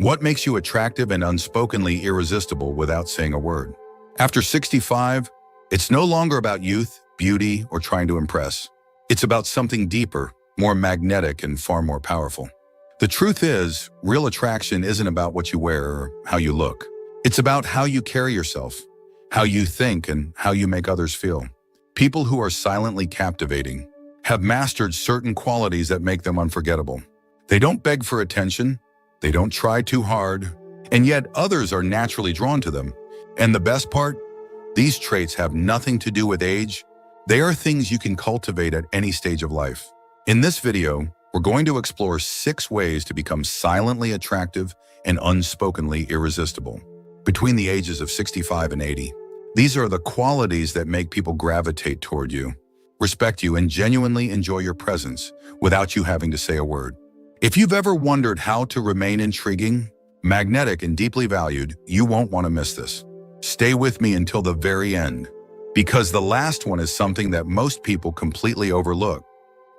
What makes you attractive and unspokenly irresistible without saying a word? After 65, it's no longer about youth, beauty, or trying to impress. It's about something deeper, more magnetic, and far more powerful. The truth is, real attraction isn't about what you wear or how you look. It's about how you carry yourself, how you think, and how you make others feel. People who are silently captivating have mastered certain qualities that make them unforgettable. They don't beg for attention, they don't try too hard, and yet others are naturally drawn to them. And the best part? These traits have nothing to do with age. They are things you can cultivate at any stage of life. In this video, we're going to explore 6 ways to become silently attractive and unspokenly irresistible between the ages of 65 and 80. These are the qualities that make people gravitate toward you, respect you, and genuinely enjoy your presence without you having to say a word. If you've ever wondered how to remain intriguing, magnetic, and deeply valued, you won't want to miss this. Stay with me until the very end, because the last one is something that most people completely overlook.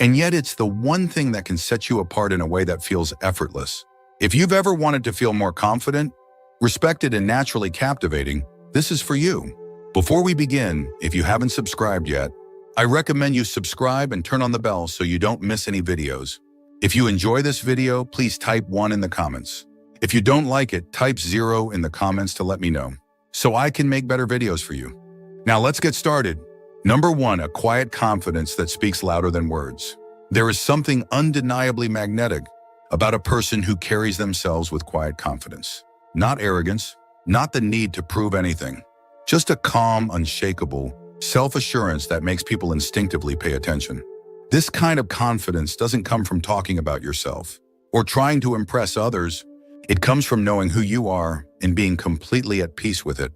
And yet it's the one thing that can set you apart in a way that feels effortless. If you've ever wanted to feel more confident, respected, and naturally captivating, this is for you. Before we begin, if you haven't subscribed yet, I recommend you subscribe and turn on the bell so you don't miss any videos. If you enjoy this video, please type 1 in the comments. If you don't like it, type 0 in the comments to let me know, so I can make better videos for you. Now let's get started. Number 1, a quiet confidence that speaks louder than words. There is something undeniably magnetic about a person who carries themselves with quiet confidence. Not arrogance, not the need to prove anything. Just a calm, unshakable self-assurance that makes people instinctively pay attention. This kind of confidence doesn't come from talking about yourself or trying to impress others. It comes from knowing who you are and being completely at peace with it.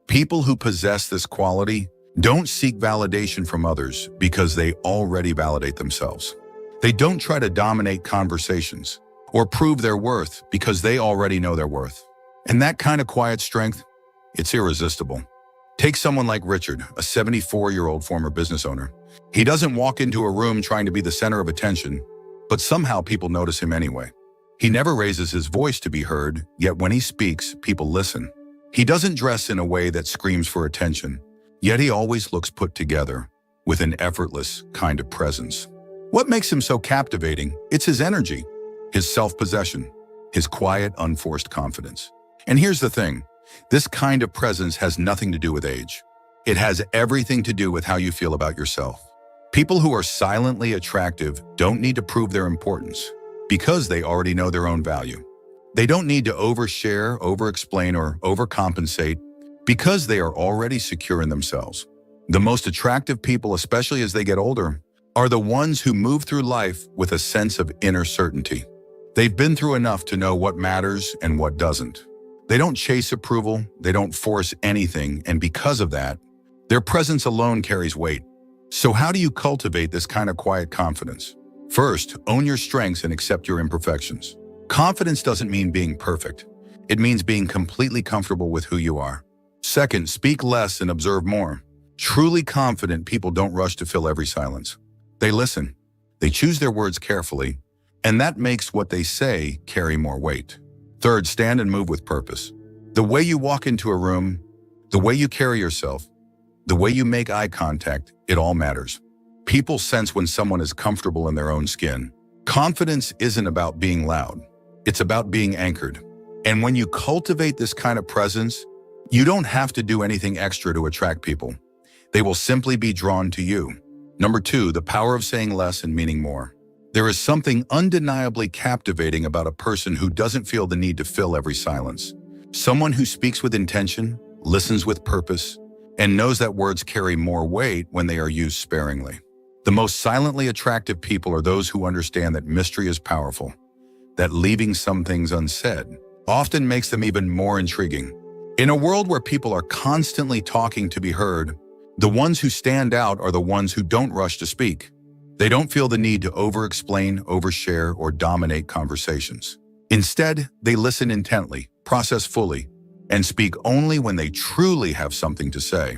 People who possess this quality don't seek validation from others because they already validate themselves. They don't try to dominate conversations or prove their worth because they already know their worth. And that kind of quiet strength, it's irresistible. Take someone like Richard, a 74-year-old former business owner. He doesn't walk into a room trying to be the center of attention, but somehow people notice him anyway. He never raises his voice to be heard, yet when he speaks, people listen. He doesn't dress in a way that screams for attention, yet he always looks put together, with an effortless kind of presence. What makes him so captivating? It's his energy, his self-possession, his quiet, unforced confidence. And here's the thing. This kind of presence has nothing to do with age. It has everything to do with how you feel about yourself. People who are silently attractive don't need to prove their importance because they already know their own value. They don't need to overshare, over-explain, or overcompensate because they are already secure in themselves. The most attractive people, especially as they get older, are the ones who move through life with a sense of inner certainty. They've been through enough to know what matters and what doesn't. They don't chase approval, they don't force anything, and because of that, their presence alone carries weight. So how do you cultivate this kind of quiet confidence? First, own your strengths and accept your imperfections. Confidence doesn't mean being perfect. It means being completely comfortable with who you are. Second, speak less and observe more. Truly confident people don't rush to fill every silence. They listen. They choose their words carefully, and that makes what they say carry more weight. Third, stand and move with purpose. The way you walk into a room, the way you carry yourself, the way you make eye contact, it all matters. People sense when someone is comfortable in their own skin. Confidence isn't about being loud. It's about being anchored. And when you cultivate this kind of presence, you don't have to do anything extra to attract people. They will simply be drawn to you. Number 2, the power of saying less and meaning more. There is something undeniably captivating about a person who doesn't feel the need to fill every silence. Someone who speaks with intention, listens with purpose, and knows that words carry more weight when they are used sparingly. The most silently attractive people are those who understand that mystery is powerful, that leaving some things unsaid often makes them even more intriguing. In a world where people are constantly talking to be heard, the ones who stand out are the ones who don't rush to speak. They don't feel the need to over-explain, overshare, or dominate conversations. Instead, they listen intently, process fully, and speak only when they truly have something to say.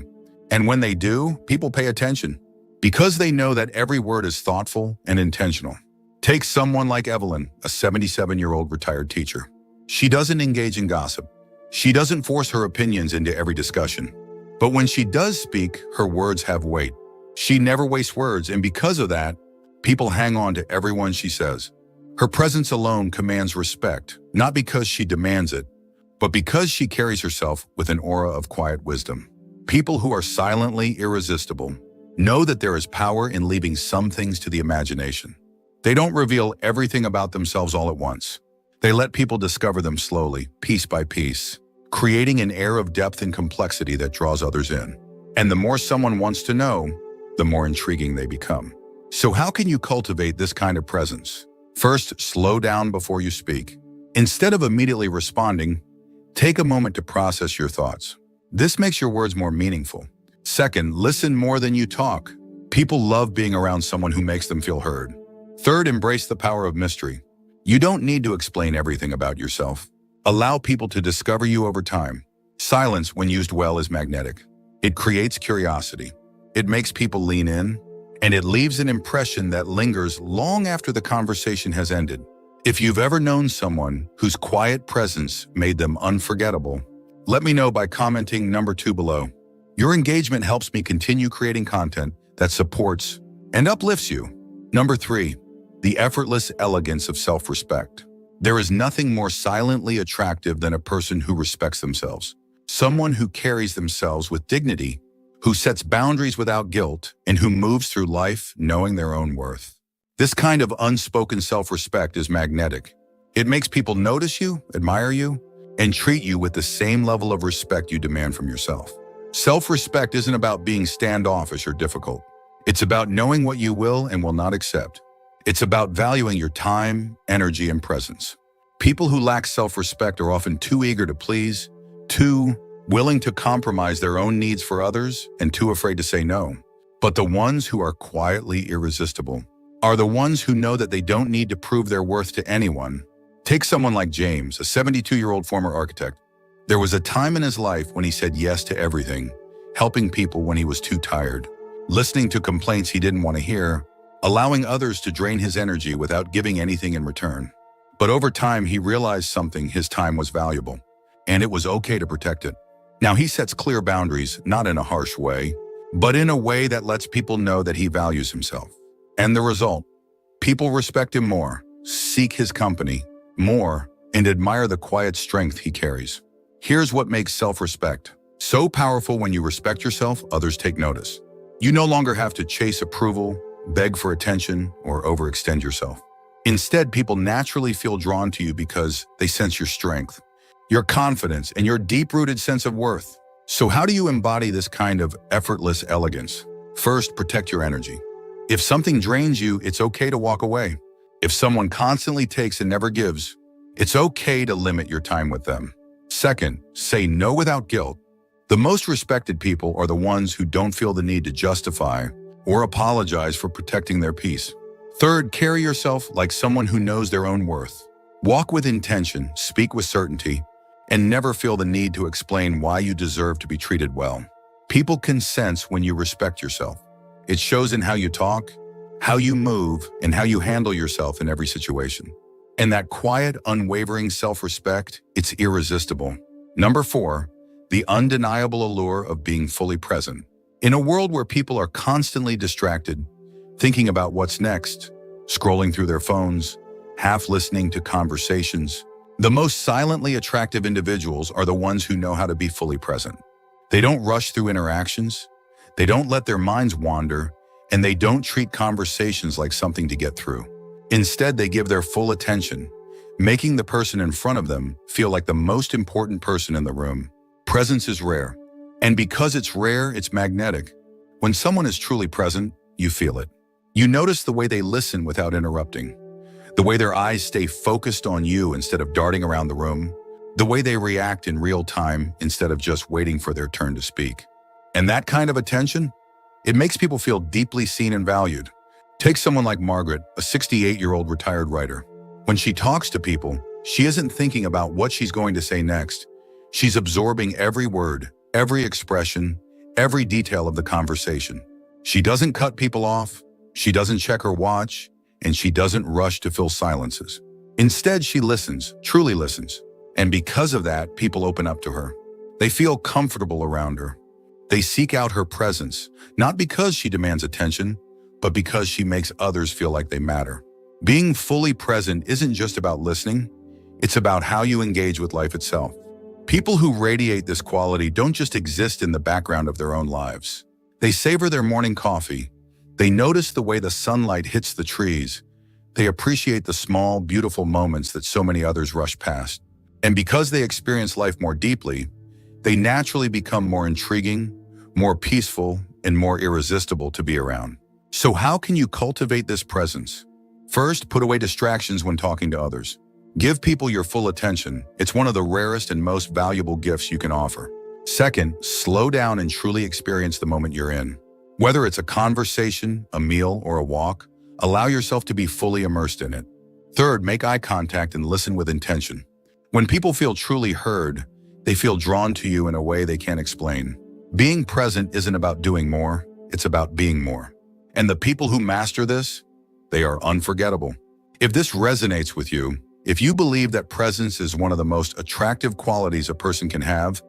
And when they do, people pay attention because they know that every word is thoughtful and intentional. Take someone like Evelyn, a 77-year-old retired teacher. She doesn't engage in gossip. She doesn't force her opinions into every discussion. But when she does speak, her words have weight. She never wastes words, and because of that, people hang on to everyone she says. Her presence alone commands respect, not because she demands it, but because she carries herself with an aura of quiet wisdom. People who are silently irresistible know that there is power in leaving some things to the imagination. They don't reveal everything about themselves all at once. They let people discover them slowly, piece by piece, creating an air of depth and complexity that draws others in. And the more someone wants to know, the more intriguing they become. So how can you cultivate this kind of presence? First, slow down before you speak. Instead of immediately responding, take a moment to process your thoughts. This makes your words more meaningful. Second, listen more than you talk. People love being around someone who makes them feel heard. Third, embrace the power of mystery. You don't need to explain everything about yourself. Allow people to discover you over time. Silence, when used well, is magnetic. It creates curiosity. It makes people lean in, and it leaves an impression that lingers long after the conversation has ended. If you've ever known someone whose quiet presence made them unforgettable, let me know by commenting number 2 below. Your engagement helps me continue creating content that supports and uplifts you. Number 3, the effortless elegance of self-respect. There is nothing more silently attractive than a person who respects themselves. Someone who carries themselves with dignity, who sets boundaries without guilt, and who moves through life knowing their own worth. This kind of unspoken self-respect is magnetic. It makes people notice you, admire you, and treat you with the same level of respect you demand from yourself. Self-respect isn't about being standoffish or difficult. It's about knowing what you will and will not accept. It's about valuing your time, energy, and presence. People who lack self-respect are often too eager to please, too willing to compromise their own needs for others, and too afraid to say no. But the ones who are quietly irresistible are the ones who know that they don't need to prove their worth to anyone. Take someone like James, a 72-year-old former architect. There was a time in his life when he said yes to everything, helping people when he was too tired, listening to complaints he didn't want to hear, allowing others to drain his energy without giving anything in return. But over time, he realized something: his time was valuable, and it was okay to protect it. Now he sets clear boundaries, not in a harsh way, but in a way that lets people know that he values himself. And the result? People respect him more, seek his company more, and admire the quiet strength he carries. Here's what makes self-respect so powerful: when you respect yourself, others take notice. You no longer have to chase approval, beg for attention, or overextend yourself. Instead, people naturally feel drawn to you because they sense your strength, your confidence, and your deep-rooted sense of worth. So how do you embody this kind of effortless elegance? First, protect your energy. If something drains you, it's okay to walk away. If someone constantly takes and never gives, it's okay to limit your time with them. Second, say no without guilt. The most respected people are the ones who don't feel the need to justify or apologize for protecting their peace. Third, carry yourself like someone who knows their own worth. Walk with intention, speak with certainty, and never feel the need to explain why you deserve to be treated well. People can sense when you respect yourself. It shows in how you talk, how you move, and how you handle yourself in every situation. And that quiet, unwavering self-respect, it's irresistible. Number 4, the undeniable allure of being fully present. In a world where people are constantly distracted, thinking about what's next, scrolling through their phones, half listening to conversations, the most silently attractive individuals are the ones who know how to be fully present. They don't rush through interactions, they don't let their minds wander, and they don't treat conversations like something to get through. Instead, they give their full attention, making the person in front of them feel like the most important person in the room. Presence is rare, and because it's rare, it's magnetic. When someone is truly present, you feel it. You notice the way they listen without interrupting, the way their eyes stay focused on you instead of darting around the room, the way they react in real time instead of just waiting for their turn to speak. And that kind of attention, it makes people feel deeply seen and valued. Take someone like Margaret, a 68-year-old retired writer. When she talks to people, she isn't thinking about what she's going to say next. She's absorbing every word, every expression, every detail of the conversation. She doesn't cut people off, she doesn't check her watch, and she doesn't rush to fill silences. Instead, she listens, truly listens. And because of that, people open up to her. They feel comfortable around her. They seek out her presence, not because she demands attention, but because she makes others feel like they matter. Being fully present isn't just about listening, it's about how you engage with life itself. People who radiate this quality don't just exist in the background of their own lives. They savor their morning coffee. They notice the way the sunlight hits the trees. They appreciate the small, beautiful moments that so many others rush past. And because they experience life more deeply, they naturally become more intriguing, more peaceful, and more irresistible to be around. So how can you cultivate this presence? First, put away distractions when talking to others. Give people your full attention. It's one of the rarest and most valuable gifts you can offer. Second, slow down and truly experience the moment you're in. Whether it's a conversation, a meal, or a walk, allow yourself to be fully immersed in it. Third, make eye contact and listen with intention. When people feel truly heard, they feel drawn to you in a way they can't explain. Being present isn't about doing more, it's about being more. And the people who master this, they are unforgettable. If this resonates with you, if you believe that presence is one of the most attractive qualities a person can have,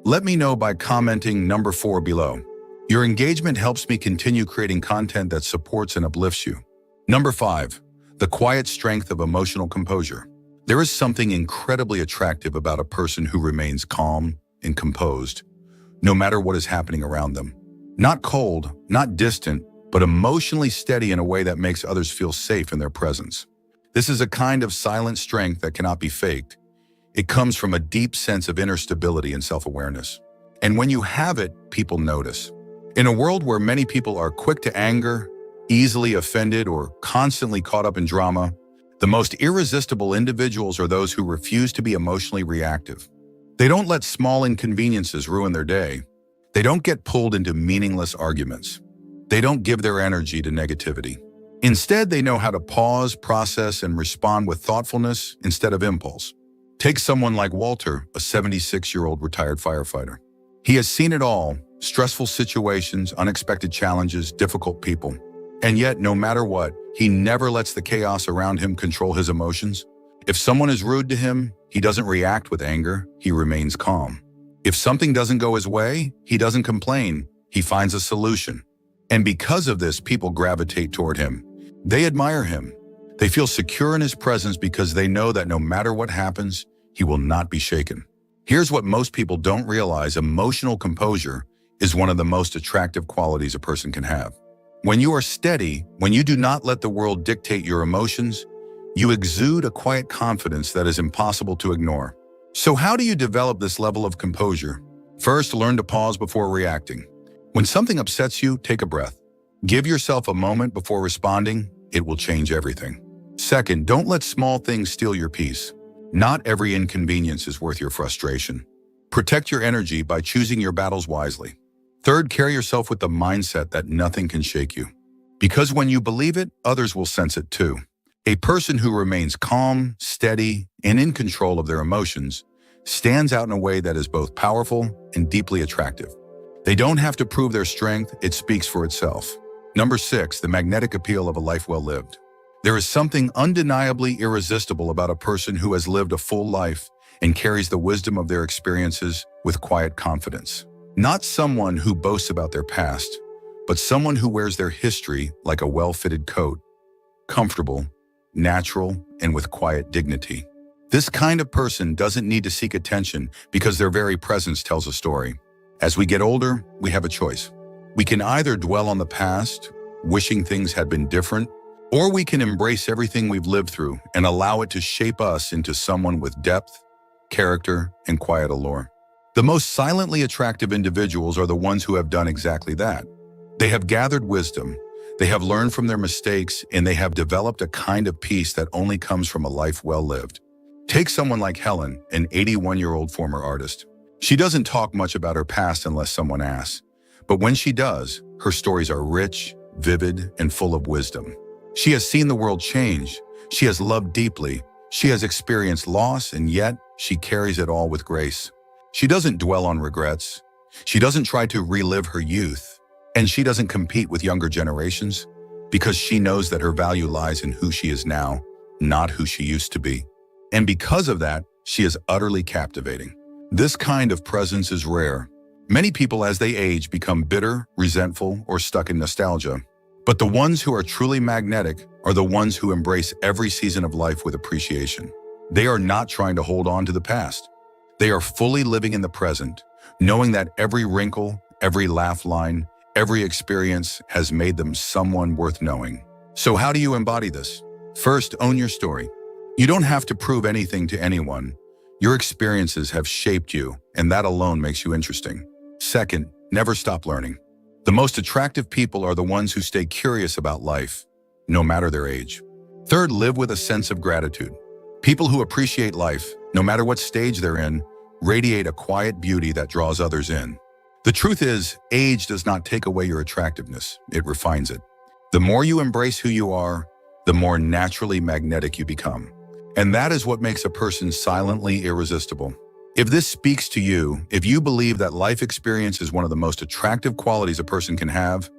let me know by commenting number 4 below. Your engagement helps me continue creating content that supports and uplifts you. Number 5, the quiet strength of emotional composure. There is something incredibly attractive about a person who remains calm and composed, no matter what is happening around them. Not cold, not distant, but emotionally steady in a way that makes others feel safe in their presence. This is a kind of silent strength that cannot be faked. It comes from a deep sense of inner stability and self-awareness. And when you have it, people notice. In a world where many people are quick to anger, easily offended, or constantly caught up in drama, the most irresistible individuals are those who refuse to be emotionally reactive. They don't let small inconveniences ruin their day. They don't get pulled into meaningless arguments. They don't give their energy to negativity. Instead, they know how to pause, process, and respond with thoughtfulness instead of impulse. Take someone like Walter, a 76-year-old retired firefighter. He has seen it all: stressful situations, unexpected challenges, difficult people. And yet, no matter what, he never lets the chaos around him control his emotions. If someone is rude to him, he doesn't react with anger, he remains calm. If something doesn't go his way, he doesn't complain, he finds a solution. And because of this, people gravitate toward him. They admire him. They feel secure in his presence because they know that no matter what happens, he will not be shaken. Here's what most people don't realize: emotional composure is one of the most attractive qualities a person can have. When you are steady, when you do not let the world dictate your emotions, you exude a quiet confidence that is impossible to ignore. So how do you develop this level of composure? First, learn to pause before reacting. When something upsets you, take a breath. Give yourself a moment before responding. It will change everything. Second, don't let small things steal your peace. Not every inconvenience is worth your frustration. Protect your energy by choosing your battles wisely. Third, carry yourself with the mindset that nothing can shake you. Because when you believe it, others will sense it too. A person who remains calm, steady, and in control of their emotions stands out in a way that is both powerful and deeply attractive. They don't have to prove their strength, it speaks for itself. Number 6, the magnetic appeal of a life well lived. There is something undeniably irresistible about a person who has lived a full life and carries the wisdom of their experiences with quiet confidence. Not someone who boasts about their past, but someone who wears their history like a well-fitted coat, comfortable, natural, and with quiet dignity. This kind of person doesn't need to seek attention because their very presence tells a story. As we get older, we have a choice. We can either dwell on the past, wishing things had been different, or we can embrace everything we've lived through and allow it to shape us into someone with depth, character, and quiet allure. The most silently attractive individuals are the ones who have done exactly that. They have gathered wisdom, they have learned from their mistakes, and they have developed a kind of peace that only comes from a life well lived. Take someone like Helen, an 81-year-old former artist. She doesn't talk much about her past unless someone asks. But when she does, her stories are rich, vivid, and full of wisdom. She has seen the world change. She has loved deeply. She has experienced loss, and yet she carries it all with grace. She doesn't dwell on regrets. She doesn't try to relive her youth. And she doesn't compete with younger generations because she knows that her value lies in who she is now, not who she used to be. And because of that, she is utterly captivating. This kind of presence is rare. Many people as they age become bitter, resentful, or stuck in nostalgia. But the ones who are truly magnetic are the ones who embrace every season of life with appreciation. They are not trying to hold on to the past. They are fully living in the present, knowing that every wrinkle, every laugh line, every experience has made them someone worth knowing. So how do you embody this? First, own your story. You don't have to prove anything to anyone. Your experiences have shaped you, and that alone makes you interesting. Second, never stop learning. The most attractive people are the ones who stay curious about life, no matter their age. Third, live with a sense of gratitude. People who appreciate life, no matter what stage they're in, radiate a quiet beauty that draws others in. The truth is, age does not take away your attractiveness, it refines it. The more you embrace who you are, the more naturally magnetic you become. And that is what makes a person silently irresistible. If this speaks to you, if you believe that life experience is one of the most attractive qualities a person can have,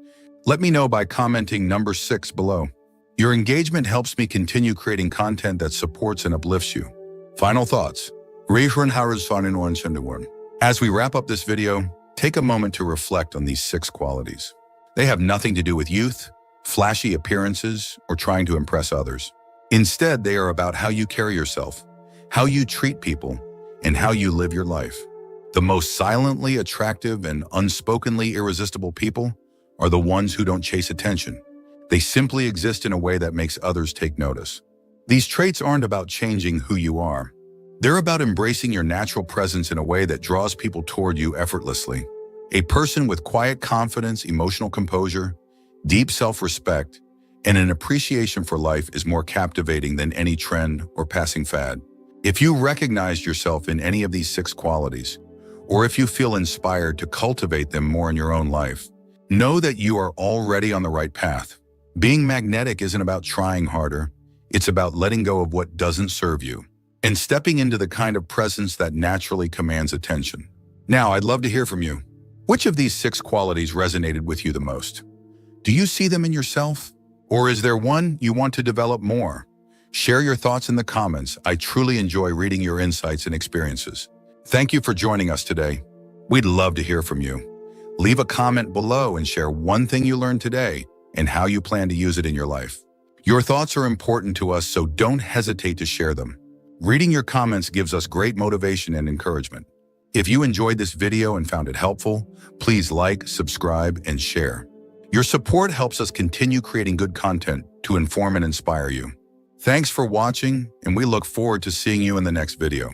let me know by commenting number 6 below. Your engagement helps me continue creating content that supports and uplifts you. Final thoughts. As we wrap up this video, take a moment to reflect on these 6 qualities. They have nothing to do with youth, flashy appearances, or trying to impress others. Instead, they are about how you carry yourself, how you treat people, and how you live your life. The most silently attractive and unspokenly irresistible people are the ones who don't chase attention. They simply exist in a way that makes others take notice. These traits aren't about changing who you are. They're about embracing your natural presence in a way that draws people toward you effortlessly. A person with quiet confidence, emotional composure, deep self-respect, and an appreciation for life is more captivating than any trend or passing fad. If you recognized yourself in any of these 6 qualities, or if you feel inspired to cultivate them more in your own life, know that you are already on the right path. Being magnetic isn't about trying harder, it's about letting go of what doesn't serve you and stepping into the kind of presence that naturally commands attention. Now, I'd love to hear from you. Which of these 6 qualities resonated with you the most? Do you see them in yourself? Or is there one you want to develop more? Share your thoughts in the comments. I truly enjoy reading your insights and experiences. Thank you for joining us today. We'd love to hear from you. Leave a comment below and share one thing you learned today and how you plan to use it in your life. Your thoughts are important to us, so don't hesitate to share them. Reading your comments gives us great motivation and encouragement. If you enjoyed this video and found it helpful, please like, subscribe, and share. Your support helps us continue creating good content to inform and inspire you. Thanks for watching, and we look forward to seeing you in the next video.